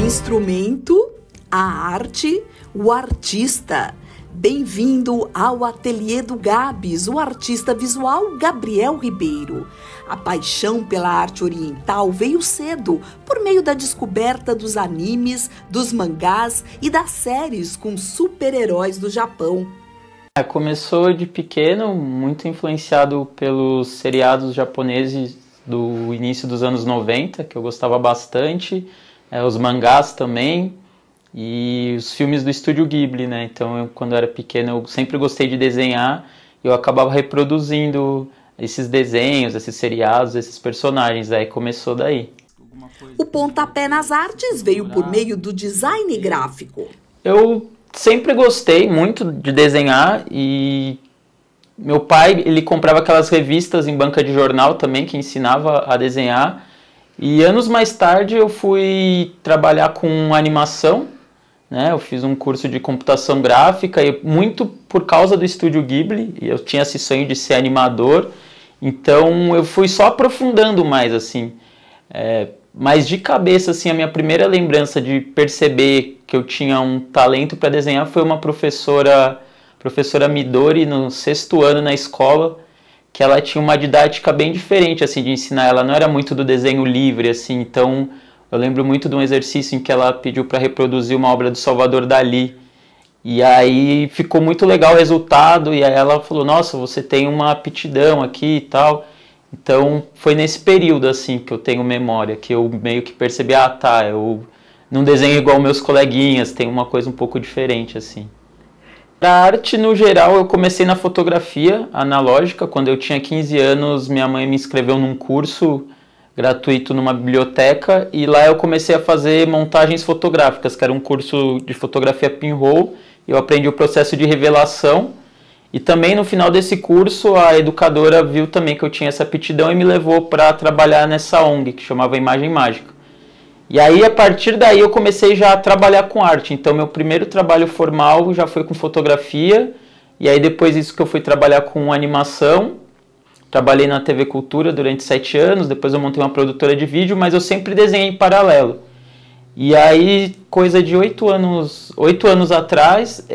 instrumento, a arte, o artista. Bem-vindo ao Ateliê do Gabs, o artista visual Gabriel Ribeiro. A paixão pela arte oriental veio cedo, por meio da descoberta dos animes, dos mangás e das séries com super-heróis do Japão. Começou de pequeno, muito influenciado pelos seriados japoneses do início dos anos 90, que eu gostava bastante, os mangás também, e os filmes do Estúdio Ghibli, né? Então, quando eu era pequeno, eu sempre gostei de desenhar, e eu acabava reproduzindo esses desenhos, esses seriados, esses personagens, aí começou daí. O pontapé nas artes veio por meio do design gráfico. Eu sempre gostei muito de desenhar e meu pai, ele comprava aquelas revistas em banca de jornal também que ensinava a desenhar. E anos mais tarde eu fui trabalhar com animação, né? Eu fiz um curso de computação gráfica e muito por causa do Estúdio Ghibli, eu tinha esse sonho de ser animador. Então eu fui só aprofundando mais, assim. Mas de cabeça, assim, a minha primeira lembrança de perceber que eu tinha um talento para desenhar foi uma professora Midori, no 6º ano na escola, que ela tinha uma didática bem diferente, assim, de ensinar. Ela não era muito do desenho livre, assim, então eu lembro muito de um exercício em que ela pediu para reproduzir uma obra do Salvador Dalí. E aí ficou muito legal o resultado, e aí ela falou, nossa, você tem uma aptidão aqui e tal. Então foi nesse período, assim, que eu tenho memória, que eu meio que percebi, eu não desenho igual meus coleguinhas, tem uma coisa um pouco diferente, assim. Para arte, no geral, eu comecei na fotografia analógica. Quando eu tinha 15 anos, minha mãe me inscreveu num curso gratuito numa biblioteca, e lá eu comecei a fazer montagens fotográficas, que era um curso de fotografia pinhole. Eu aprendi o processo de revelação, e também no final desse curso a educadora viu também que eu tinha essa aptidão e me levou para trabalhar nessa ONG que chamava Imagem Mágica. E aí a partir daí eu comecei já a trabalhar com arte, então meu primeiro trabalho formal já foi com fotografia, e aí depois disso que eu fui trabalhar com animação. Trabalhei na TV Cultura durante 7 anos, depois eu montei uma produtora de vídeo, mas eu sempre desenhei em paralelo. E aí, coisa de 8 anos atrás,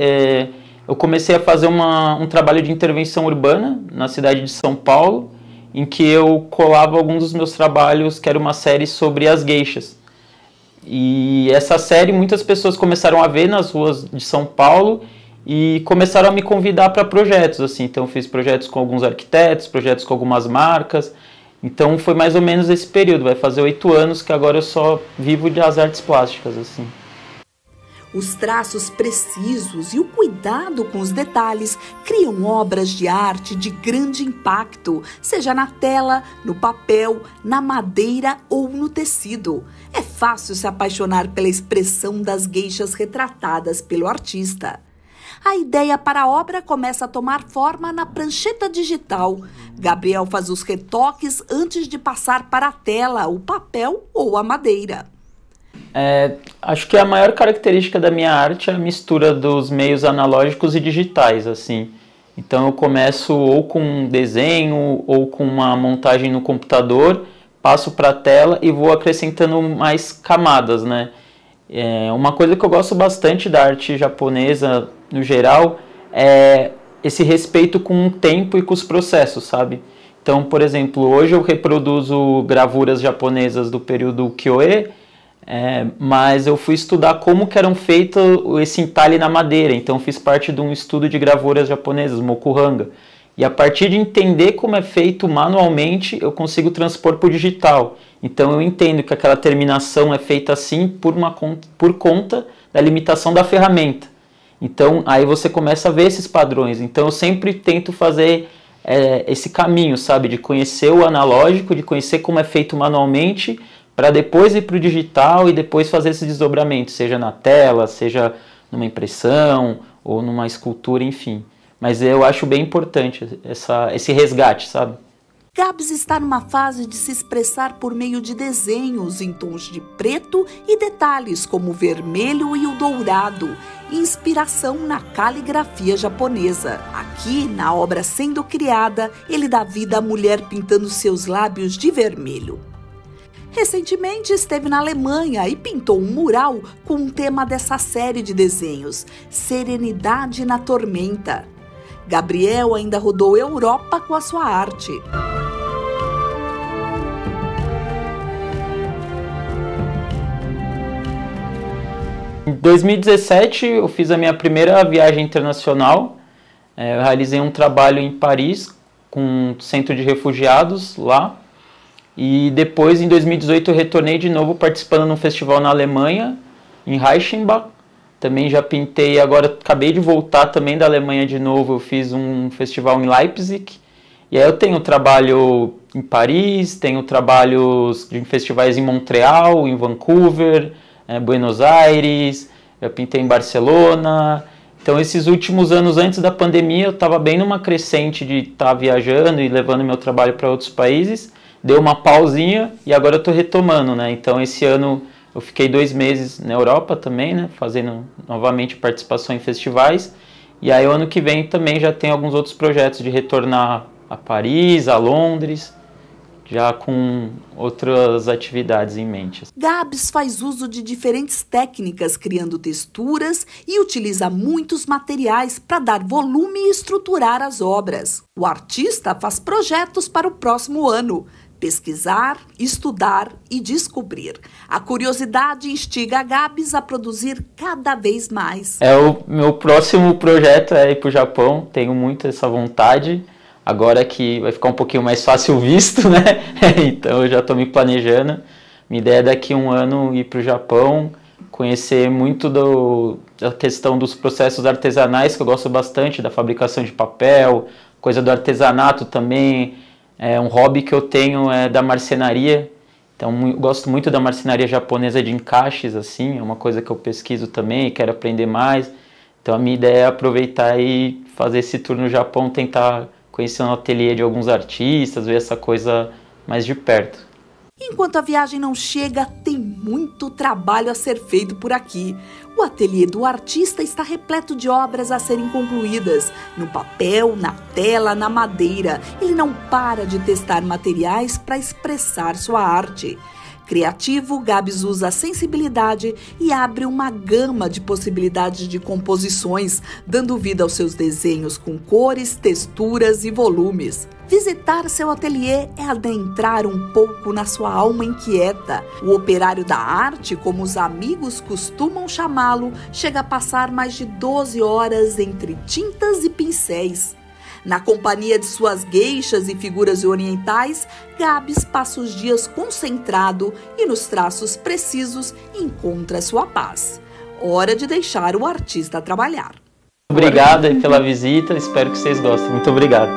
eu comecei a fazer um trabalho de intervenção urbana na cidade de São Paulo, em que eu colava alguns dos meus trabalhos, que era uma série sobre as geishas. E essa série muitas pessoas começaram a ver nas ruas de São Paulo e começaram a me convidar para projetos, assim. Então eu fiz projetos com alguns arquitetos, projetos com algumas marcas. Então foi mais ou menos esse período, vai fazer 8 anos que agora eu só vivo das artes plásticas, assim. Os traços precisos e o cuidado com os detalhes criam obras de arte de grande impacto, seja na tela, no papel, na madeira ou no tecido. É fácil se apaixonar pela expressão das geishas retratadas pelo artista. A ideia para a obra começa a tomar forma na prancheta digital. Gabriel faz os retoques antes de passar para a tela, o papel ou a madeira. Acho que a maior característica da minha arte é a mistura dos meios analógicos e digitais, assim. Então eu começo ou com um desenho ou com uma montagem no computador, passo para a tela e vou acrescentando mais camadas, né? Uma coisa que eu gosto bastante da arte japonesa, no geral, é esse respeito com o tempo e com os processos, sabe? Então, por exemplo, hoje eu reproduzo gravuras japonesas do período Kyoe, mas eu fui estudar como que eram feito esse entalhe na madeira, então fiz parte de um estudo de gravuras japonesas, Mokuhanga. E a partir de entender como é feito manualmente, eu consigo transpor para o digital. Então eu entendo que aquela terminação é feita assim por conta da limitação da ferramenta. Então aí você começa a ver esses padrões. Então eu sempre tento fazer esse caminho, sabe? De conhecer o analógico, de conhecer como é feito manualmente, para depois ir para o digital e depois fazer esse desdobramento, seja na tela, seja numa impressão ou numa escultura, enfim. Mas eu acho bem importante esse resgate, sabe? Gabs está numa fase de se expressar por meio de desenhos em tons de preto e detalhes como o vermelho e o dourado, inspiração na caligrafia japonesa. Aqui, na obra sendo criada, ele dá vida à mulher pintando seus lábios de vermelho. Recentemente esteve na Alemanha e pintou um mural com um tema dessa série de desenhos, Serenidade na Tormenta. Gabriel ainda rodou Europa com a sua arte. Em 2017 eu fiz a minha primeira viagem internacional. Eu realizei um trabalho em Paris com um centro de refugiados lá. E depois, em 2018, eu retornei de novo participando num festival na Alemanha, em Reichenbach. Também já pintei, agora acabei de voltar também da Alemanha de novo, eu fiz um festival em Leipzig. E aí eu tenho trabalho em Paris, tenho trabalhos em festivais em Montreal, em Vancouver, Buenos Aires, eu pintei em Barcelona. Então esses últimos anos antes da pandemia eu estava bem numa crescente de estar viajando e levando meu trabalho para outros países. Deu uma pausinha e agora eu estou retomando, né? Então esse ano eu fiquei 2 meses na Europa também, né? Fazendo novamente participação em festivais. E aí o ano que vem também já tem alguns outros projetos de retornar a Paris, a Londres, já com outras atividades em mente. Gabs faz uso de diferentes técnicas, criando texturas e utiliza muitos materiais para dar volume e estruturar as obras. O artista faz projetos para o próximo ano. Pesquisar, estudar e descobrir. A curiosidade instiga a Gabs a produzir cada vez mais. O meu próximo projeto é ir para o Japão, tenho muito essa vontade. Agora que vai ficar um pouquinho mais fácil o visto, né? Então eu já estou me planejando. Minha ideia é daqui a 1 ano ir para o Japão, conhecer muito da questão dos processos artesanais, que eu gosto bastante, da fabricação de papel, coisa do artesanato também. Um hobby que eu tenho é da marcenaria. Então eu gosto muito da marcenaria japonesa de encaixes, assim, é uma coisa que eu pesquiso também e quero aprender mais. Então a minha ideia é aproveitar e fazer esse tour no Japão, tentar conhecer um ateliê de alguns artistas, ver essa coisa mais de perto. Enquanto a viagem não chega, tem muito trabalho a ser feito por aqui. O ateliê do artista está repleto de obras a serem concluídas, no papel, na tela, na madeira. Ele não para de testar materiais para expressar sua arte. Criativo, Gabs usa a sensibilidade e abre uma gama de possibilidades de composições, dando vida aos seus desenhos com cores, texturas e volumes. Visitar seu ateliê é adentrar um pouco na sua alma inquieta. O operário da arte, como os amigos costumam chamá-lo, chega a passar mais de 12 horas entre tintas e pincéis. Na companhia de suas gueixas e figuras orientais, Gabs passa os dias concentrado e nos traços precisos encontra sua paz. Hora de deixar o artista trabalhar. Obrigado pela visita, espero que vocês gostem. Muito obrigado.